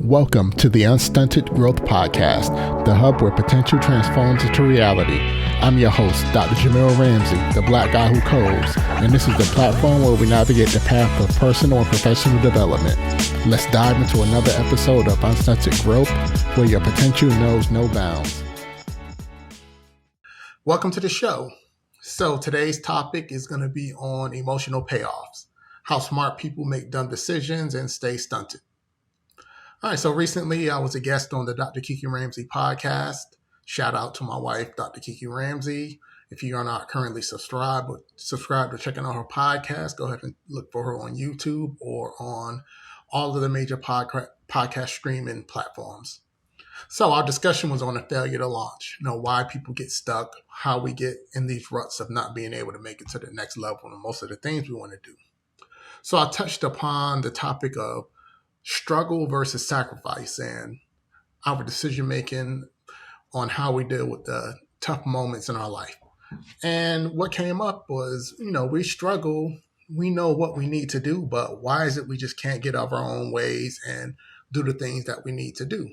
Welcome to the Unstunted Growth Podcast, the hub where potential transforms into reality. I'm your host, Dr. Jamil Ramsey, the black guy who codes, and this is the platform where we navigate the path of personal and professional development. Let's dive into another episode of Unstunted Growth, where your potential knows no bounds. Welcome to the show. So today's topic is going to be on emotional payoffs, how smart people make dumb decisions and stay stunted. All right, so recently I was a guest on the Dr. Kiki Ramsey podcast. Shout out to my wife, Dr. Kiki Ramsey. If you are not currently subscribed or checking out her podcast, go ahead and look for her on YouTube or on all of the major podcast streaming platforms. So our discussion was on a failure to launch, why people get stuck, how we get in these ruts of not being able to make it to the next level and most of the things we want to do. So I touched upon the topic of struggle versus sacrifice and our decision making on how we deal with the tough moments in our life. And what came up was, we struggle, we know what we need to do, but why is it we just can't get out of our own ways and do the things that we need to do?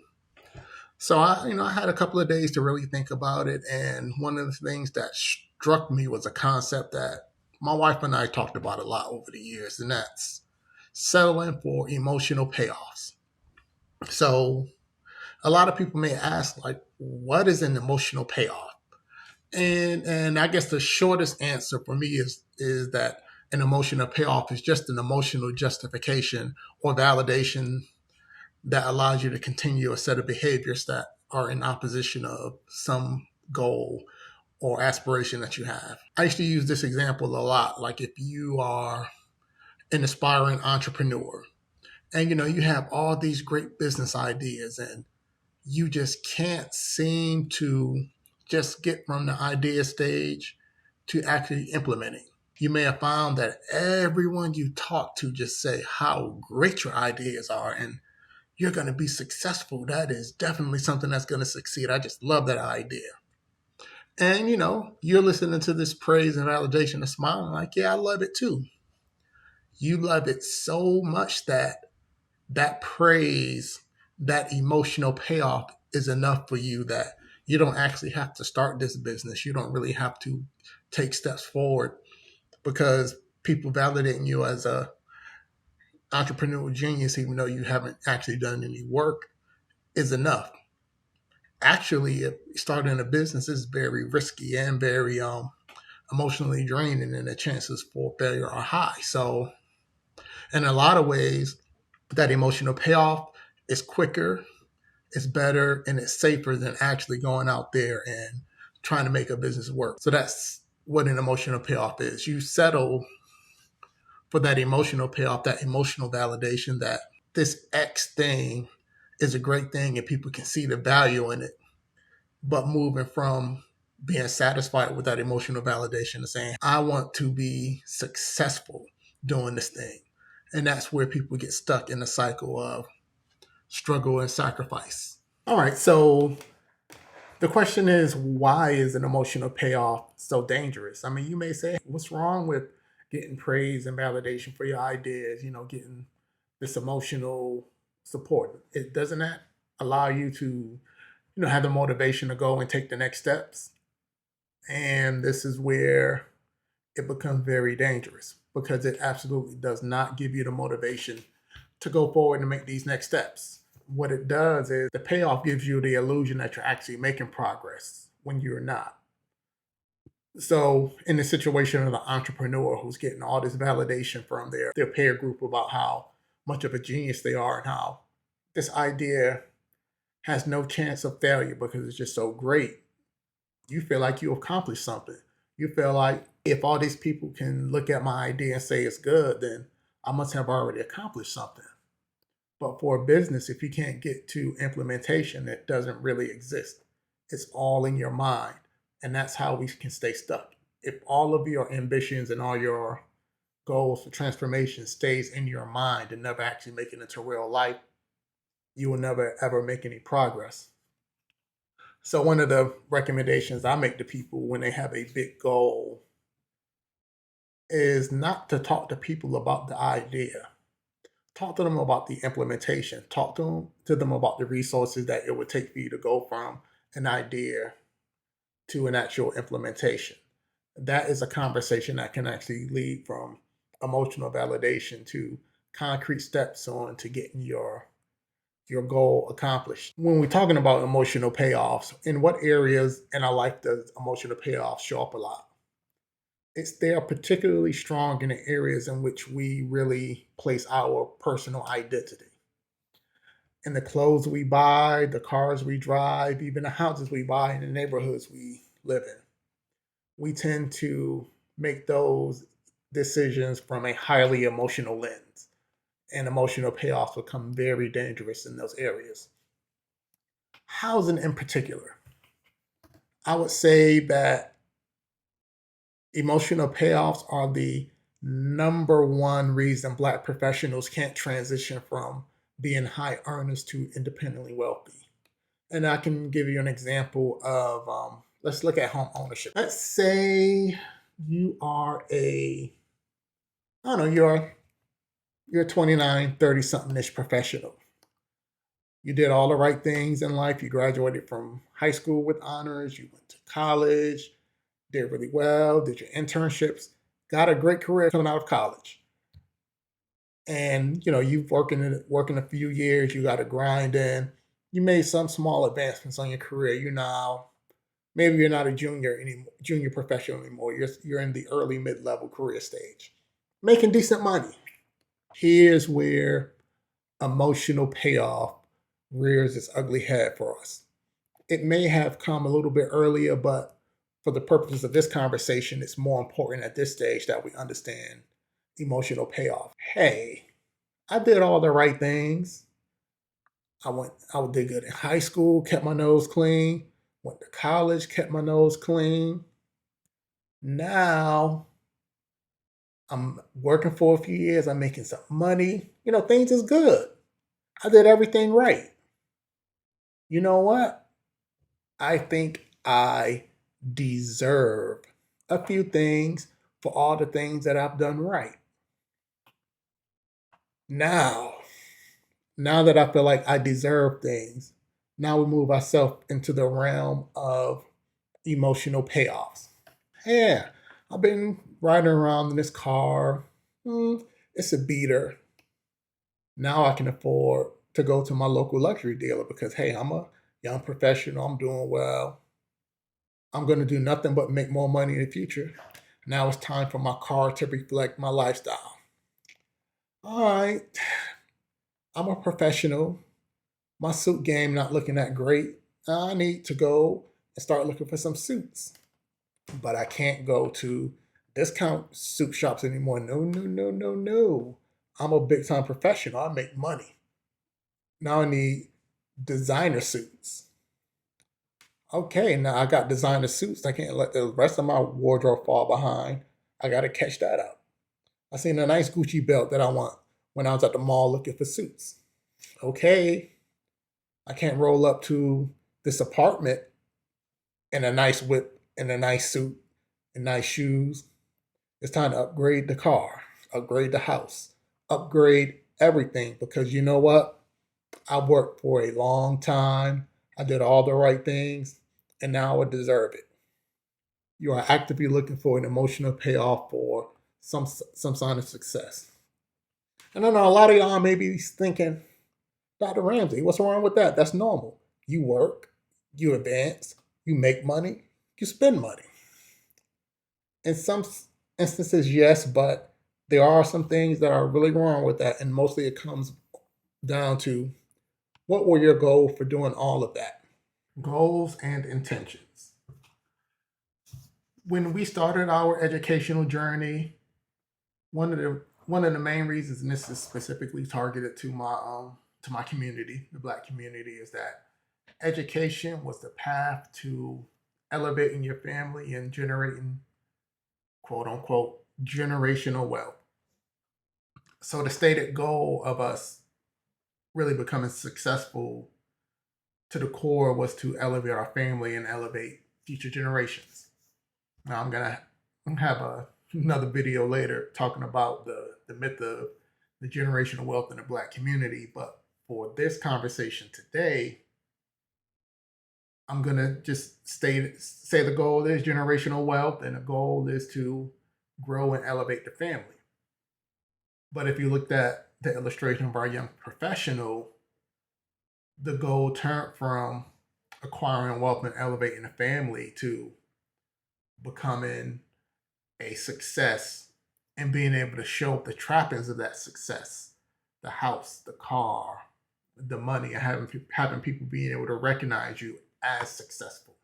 So I had a couple of days to really think about it. And one of the things that struck me was a concept that my wife and I talked about a lot over the years, and that's settling for emotional payoffs. So a lot of people may ask, what is an emotional payoff? And I guess the shortest answer for me is that an emotional payoff is just an emotional justification or validation that allows you to continue a set of behaviors that are in opposition of some goal or aspiration that you have. I used to use this example a lot. Like if you are an aspiring entrepreneur and you have all these great business ideas and you just can't seem to just get from the idea stage to actually implementing. You may have found that everyone you talk to just say how great your ideas are and you're going to be successful. That is definitely something that's going to succeed. I just love that idea. And you're listening to this praise and validation and smiling like, yeah, I love it too. You love it so much that praise, that emotional payoff is enough for you that you don't actually have to start this business. You don't really have to take steps forward because people validating you as a entrepreneurial genius, even though you haven't actually done any work, is enough. Actually, starting a business is very risky and very emotionally draining, and the chances for failure are high. So in a lot of ways, that emotional payoff is quicker, it's better, and it's safer than actually going out there and trying to make a business work. So that's what an emotional payoff is. You settle for that emotional payoff, that emotional validation that this X thing is a great thing and people can see the value in it. But moving from being satisfied with that emotional validation to saying, I want to be successful doing this thing. And that's where people get stuck in the cycle of struggle and sacrifice. All right, so the question is, why is an emotional payoff so dangerous? I mean, you may say, what's wrong with getting praise and validation for your ideas, getting this emotional support? Doesn't that allow you to, have the motivation to go and take the next steps? And this is where it becomes very dangerous because it absolutely does not give you the motivation to go forward and make these next steps. What it does is the payoff gives you the illusion that you're actually making progress when you're not. So in the situation of the entrepreneur who's getting all this validation from their peer group about how much of a genius they are and how this idea has no chance of failure because it's just so great, you feel like you accomplished something. You feel like if all these people can look at my idea and say it's good, then I must have already accomplished something. But for a business, if you can't get to implementation, it doesn't really exist. It's all in your mind. And that's how we can stay stuck. If all of your ambitions and all your goals for transformation stays in your mind and never actually make it into real life, you will never, ever make any progress. So one of the recommendations I make to people when they have a big goal is not to talk to people about the idea. Talk to them about the implementation. Talk to them about the resources that it would take for you to go from an idea to an actual implementation. That is a conversation that can actually lead from emotional validation to concrete steps on to getting your goal accomplished. When we're talking about emotional payoffs, in what areas in our life does emotional payoffs show up a lot? They are particularly strong in the areas in which we really place our personal identity. In the clothes we buy, the cars we drive, even the houses we buy, and the neighborhoods we live in. We tend to make those decisions from a highly emotional lens, and emotional payoffs become very dangerous in those areas. Housing in particular, I would say that emotional payoffs are the number one reason Black professionals can't transition from being high earners to independently wealthy. And I can give you an example of, let's look at home ownership. Let's say you are I don't know, you're a 29, 30 something ish professional. You did all the right things in life. You graduated from high school with honors. You went to college, did really well, did your internships, got a great career coming out of college. And you've working a few years, you got to grind in. You made some small advancements on your career. Maybe you're not a junior professional anymore. You're in the early mid-level career stage, making decent money. Here's where emotional payoff rears its ugly head for us. It may have come a little bit earlier, but for the purposes of this conversation, it's more important at this stage that we understand emotional payoff. Hey, I did all the right things. I did good in high school, kept my nose clean, went to college, kept my nose clean. Now I'm working for a few years, I'm making some money. Things is good. I did everything right. You know what? I think I deserve a few things for all the things that I've done right. Now, now that I feel like I deserve things, now we move ourselves into the realm of emotional payoffs. Yeah, I've been riding around in this car. It's a beater. Now I can afford to go to my local luxury dealer because, hey, I'm a young professional. I'm doing well. I'm going to do nothing but make more money in the future. Now it's time for my car to reflect my lifestyle. All right, I'm a professional. My suit game not looking that great. I need to go and start looking for some suits. But I can't go to discount suit shops anymore. No, no, no, no, no. I'm a big time professional. I make money. Now I need designer suits. Okay, now I got designer suits. I can't let the rest of my wardrobe fall behind. I got to catch that up. I seen a nice Gucci belt that I want when I was at the mall looking for suits. Okay, I can't roll up to this apartment in a nice whip and a nice suit and nice shoes. It's time to upgrade the car, upgrade the house, upgrade everything because you know what? I worked for a long time. I did all the right things and now I deserve it. You are actively looking for an emotional payoff for some sign of success. And I know a lot of y'all may be thinking, Dr. Ramsey, what's wrong with that? That's normal. You work, you advance, you make money, you spend money. In some instances, yes, but there are some things that are really wrong with that. And mostly it comes down to what were your goals for doing all of that? Goals and intentions. When we started our educational journey, one of the main reasons, and this is specifically targeted to my community, the Black community, is that education was the path to elevating your family and generating quote unquote generational wealth. So the stated goal of us really becoming successful to the core was to elevate our family and elevate future generations. Now I'm gonna have another video later talking about the myth of the generational wealth in the Black community. But for this conversation today, I'm gonna just say the goal is generational wealth, and the goal is to grow and elevate the family. But if you looked at the illustration of our young professional, the goal turned from acquiring wealth and elevating a family to becoming a success and being able to show the trappings of that success, the house, the car, the money, and having people being able to recognize you as successful.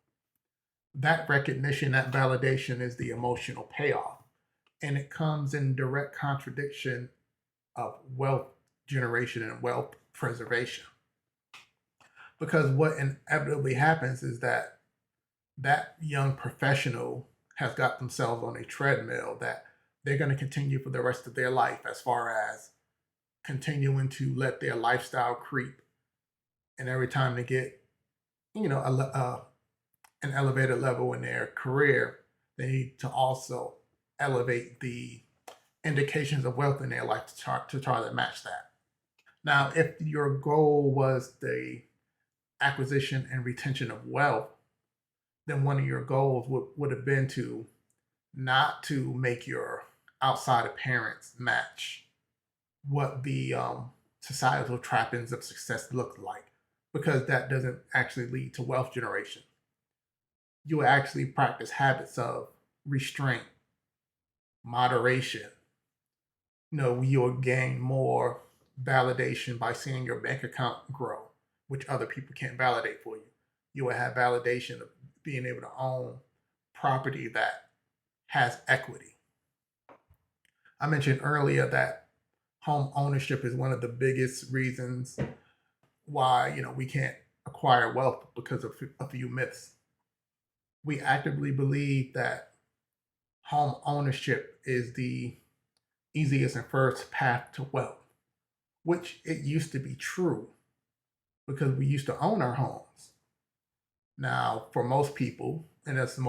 That recognition, that validation is the emotional payoff. And it comes in direct contradiction of wealth generation and wealth preservation. Because what inevitably happens is that that young professional has got themselves on a treadmill that they're going to continue for the rest of their life, as far as continuing to let their lifestyle creep. And every time they get, an elevated level in their career, they need to also elevate the indications of wealth in their life to try to match that. Now, if your goal was the acquisition and retention of wealth, then one of your goals would have been to not to make your outside appearance match what the societal trappings of success look like, because that doesn't actually lead to wealth generation. You will actually practice habits of restraint, moderation. You'll gain more validation by seeing your bank account grow, which other people can't validate for you. You will have validation of being able to own property that has equity. I mentioned earlier that home ownership is one of the biggest reasons why we can't acquire wealth, because of a few myths. We actively believe that home ownership is the easiest and first path to wealth, which it used to be true because we used to own our homes. Now, for most people, and that's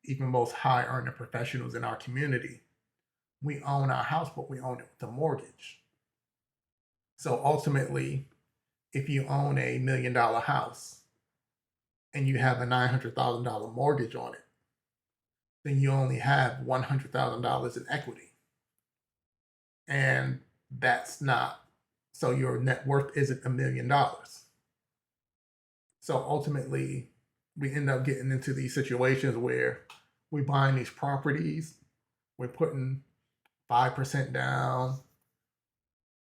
even most high earning professionals in our community, we own our house, but we own it with a mortgage. So ultimately, if you own a $1 million house and you have a $900,000 mortgage on it, then you only have $100,000 in equity. And that's not, so your net worth isn't $1 million. So ultimately, we end up getting into these situations where we're buying these properties, we're putting 5% down,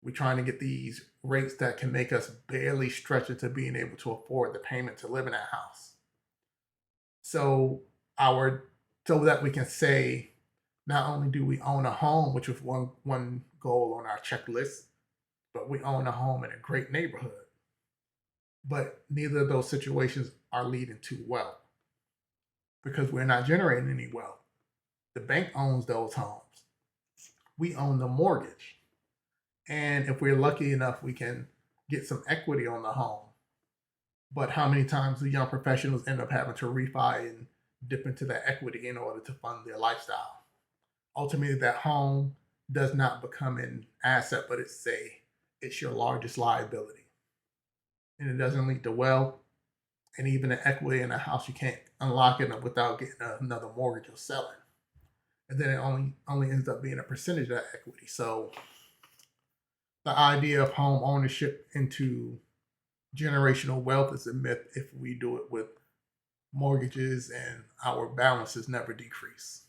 we're trying to get these rates that can make us barely stretch into being able to afford the payment to live in that house. So that we can say, not only do we own a home, which was one goal on our checklist, but we own a home in a great neighborhood. But neither of those situations are leading to wealth, because we're not generating any wealth. The bank owns those homes. We own the mortgage. And if we're lucky enough, we can get some equity on the home. But how many times do young professionals end up having to refi and dip into that equity in order to fund their lifestyle? Ultimately, that home does not become an asset, but it's your largest liability. And it doesn't lead to wealth. And even the equity in a house, you can't unlock it without getting another mortgage or selling. And then it only ends up being a percentage of that equity. So the idea of home ownership into generational wealth is a myth if we do it with mortgages and our balances never decrease.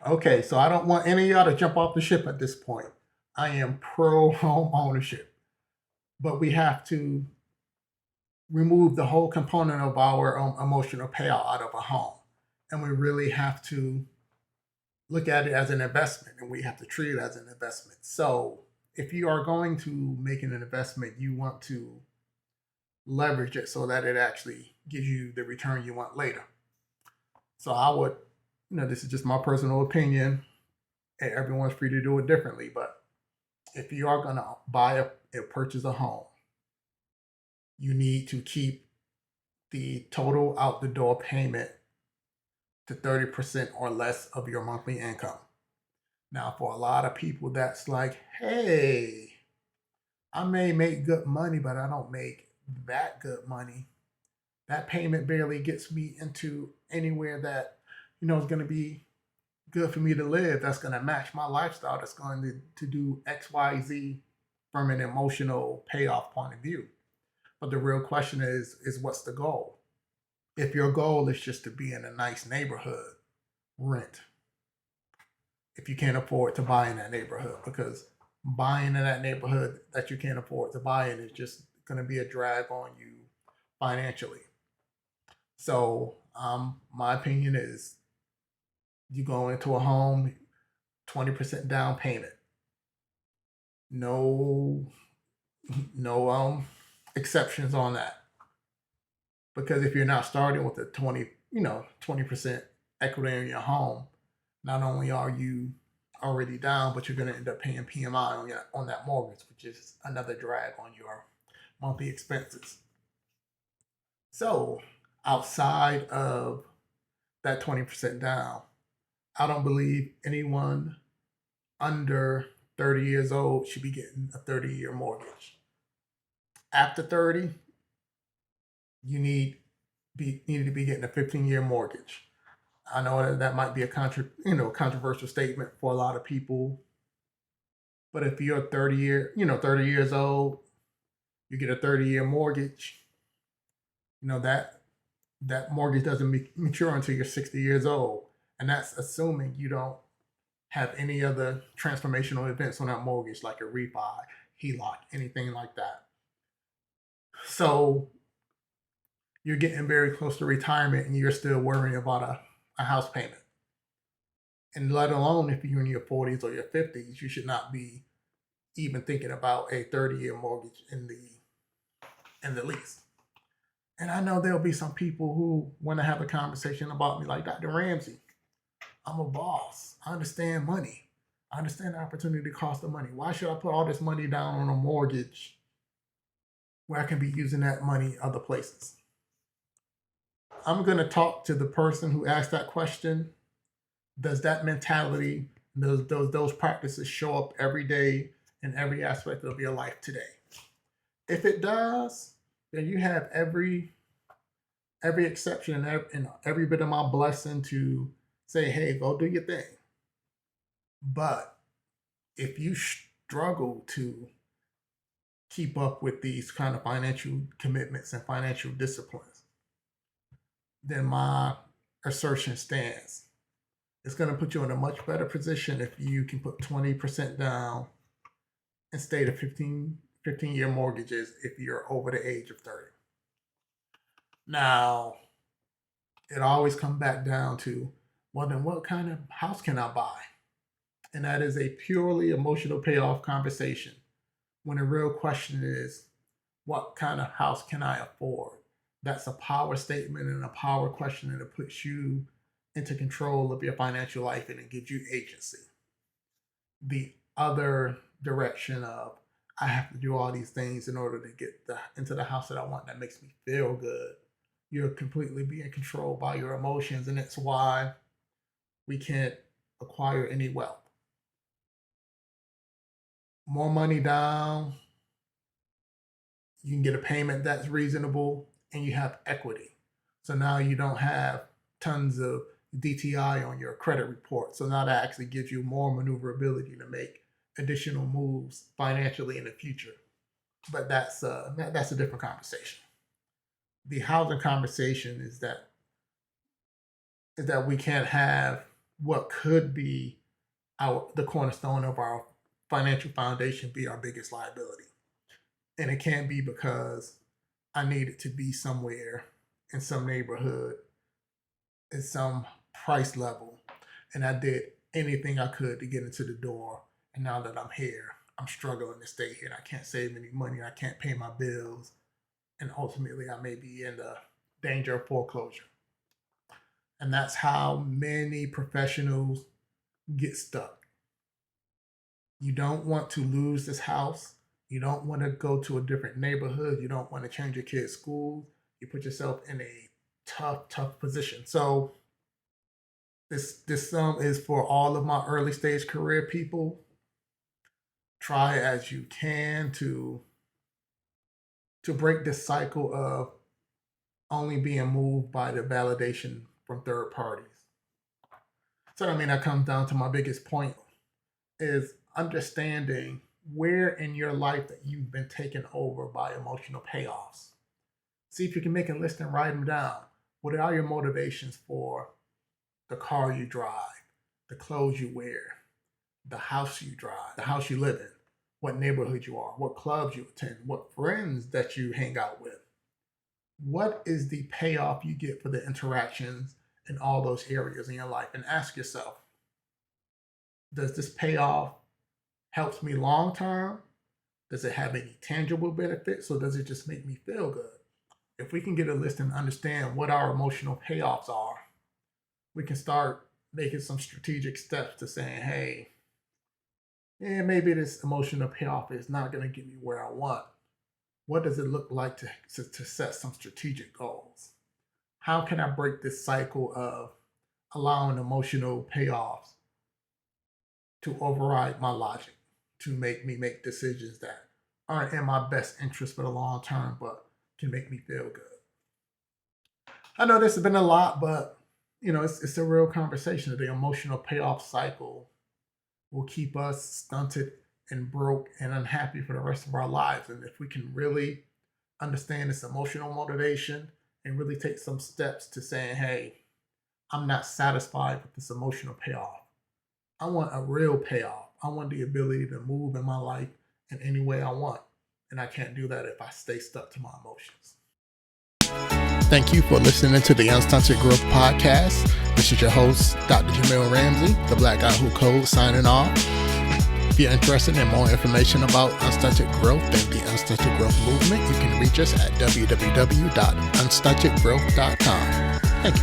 Okay, so I don't want any of y'all to jump off the ship at this point. I am pro home ownership, but we have to remove the whole component of our emotional payout out of a home. And we really have to look at it as an investment, and we have to treat it as an investment. So if you are going to make an investment, you want to leverage it so that it actually gives you the return you want later. So I would, this is just my personal opinion, and everyone's free to do it differently. But if you are going to purchase a home, you need to keep the total out the door payment to 30% or less of your monthly income. Now, for a lot of people, that's like, hey, I may make good money, but I don't make that good money. That payment barely gets me into anywhere that, is going to be good for me to live. That's going to match my lifestyle. That's going to do X, Y, Z from an emotional payoff point of view. But the real question is what's the goal? If your goal is just to be in a nice neighborhood, rent. If you can't afford to buy in that neighborhood, because buying in that neighborhood that you can't afford to buy in is just going to be a drag on you financially. So, my opinion is you go into a home, 20% down payment. No, no exceptions on that. Because if you're not starting with a 20% equity in your home, not only are you already down, but you're going to end up paying PMI on that mortgage, which is another drag on your monthly expenses. So outside of that 20% down, I don't believe anyone under 30 years old should be getting a 30-year mortgage. After 30, you needed to be getting a 15-year mortgage. I know that might be a controversial statement for a lot of people, but if you're 30 years old, you get a 30-year mortgage. That mortgage doesn't mature until you're 60 years old, and that's assuming you don't have any other transformational events on that mortgage, like a refi, HELOC, anything like that. So you're getting very close to retirement, and you're still worrying about a house payment. And let alone if you're in your 40s or your 50s, you should not be even thinking about a 30-year mortgage in the lease. And I know there'll be some people who want to have a conversation about me, like Dr. Ramsey. I'm a boss. I understand money. I understand the opportunity cost of money. Why should I put all this money down on a mortgage where I can be using that money other places? I'm going to talk to the person who asked that question. Does that mentality, those practices show up every day in every aspect of your life today? If it does, then you have every exception and every bit of my blessing to say, hey, go do your thing. But if you struggle to keep up with these kind of financial commitments and financial disciplines, then my assertion stands. It's going to put you in a much better position if you can put 20% down instead of 15-year mortgages if you're over the age of 30. Now, it always comes back down to, well, then what kind of house can I buy? And that is a purely emotional payoff conversation when the real question is, what kind of house can I afford? That's a power statement and a power question, and it puts you into control of your financial life and it gives you agency. The other direction of, I have to do all these things in order to get into the house that I want that makes me feel good. You're completely being controlled by your emotions, and it's why we can't acquire any wealth. More money down, you can get a payment that's reasonable, and you have equity. So now you don't have tons of DTI on your credit report. So now that actually gives you more maneuverability to make additional moves financially in the future. But that's a different conversation. The housing conversation is that we can't have what could be the cornerstone of our financial foundation be our biggest liability. And it can't be because I needed to be somewhere in some neighborhood at some price level, and I did anything I could to get into the door. And now that I'm here, I'm struggling to stay here. And I can't save any money. I can't pay my bills, and ultimately, I may be in the danger of foreclosure. And that's how many professionals get stuck. You don't want to lose this house. You don't want to go to a different neighborhood. You don't want to change your kids' schools. You put yourself in a tough position. So This is for all of my early stage career people. Try as you can to break this cycle of only being moved by the validation from third parties. So that comes down to my biggest point is understanding where in your life that you've been taken over by emotional payoffs. See if you can make a list and write them down. What are your motivations for the car you drive, the clothes you wear, the house you drive, the house you live in, what neighborhood you are, what clubs you attend, what friends that you hang out with? What is the payoff you get for the interactions in all those areas in your life? And ask yourself, does this payoff helps me long term? Does it have any tangible benefits, or does it just make me feel good? If we can get a list and understand what our emotional payoffs are, we can start making some strategic steps to saying, hey, maybe this emotional payoff is not going to get me where I want. What does it look like to set some strategic goals? How can I break this cycle of allowing emotional payoffs to override my logic, to make me make decisions that aren't in my best interest for the long term, but can make me feel good? I know this has been a lot, but it's a real conversation. The emotional payoff cycle will keep us stunted and broke and unhappy for the rest of our lives. And if we can really understand this emotional motivation and really take some steps to saying, hey, I'm not satisfied with this emotional payoff. I want a real payoff. I want the ability to move in my life in any way I want. And I can't do that if I stay stuck to my emotions. Thank you for listening to the Unstunted Growth Podcast. This is your host, Dr. Jamil Ramsey, the Black Guy Who Codes, signing off. If you're interested in more information about unstunted growth and the unstunted growth movement, you can reach us at www.unstuntedgrowth.com. Thank you.